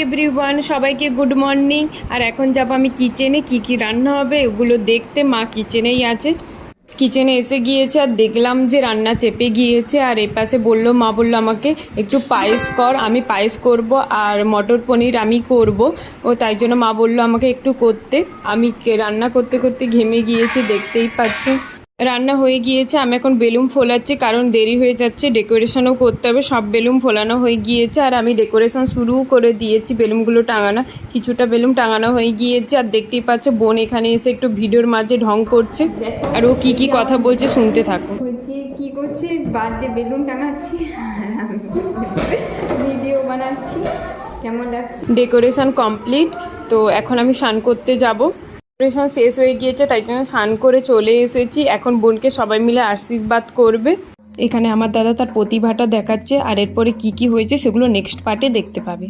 Everyone, সবাইকে good morning. আর এখন যাব আমি কিচেনে, কি রান্না হবে ওগুলো দেখতে। মা কিচেনেই আছে, কিচেনে এসে গিয়েছে আর দেখলাম যে রান্না চেপে গিয়েছে। আর এপাশে মা বললো আমাকে একটু পায়েস কর, আমি পায়েস করব আর মটর পনির আমি করব। ও তাই জন্য মা বললো আমাকে একটু করতে। আমি রান্না করতে করতে ঘেমে গিয়েছি, দেখতেই পাচ্ছি। রান্না হয়ে গিয়েছে, আমি এখন বেলুন ফোলাচ্ছি কারণ দেরি হয়ে যাচ্ছে, ডেকোরেশনও করতে হবে। সব বেলুন ফোলানো হয়ে গিয়েছে আর আমি ডেকোরেশন শুরুও করে দিয়েছি। বেলুনগুলো টাঙানো, কিছুটা বেলুন টাঙানো হয়ে গিয়েছে। আর দেখতেই পাচ্ছ বোন এখানে এসে একটু ভিডিওর মাঝে ঢং করছে। আর ও কি কথা বলছে শুনতে থাকো। বলছি কি করছে, বার্থডে বেলুন টাঙাচ্ছি আর আমি ভিডিও বানাচ্ছি। কেমন লাগছে? ডেকোরেশন কমপ্লিট, তো এখন আমি স্নান করতে যাব। ডেকোরেশন শেষ হয়ে গিয়েছে তাই জন্য স্নান করে চলে এসেছি। এখন বোনকে সবাই মিলে আশীর্বাদ করবে। এখানে আমার দাদা তার প্রতিভাটা দেখাচ্ছে, আর এরপরে কি হয়েছে সেগুলো নেক্সট পার্টে দেখতে পাবে।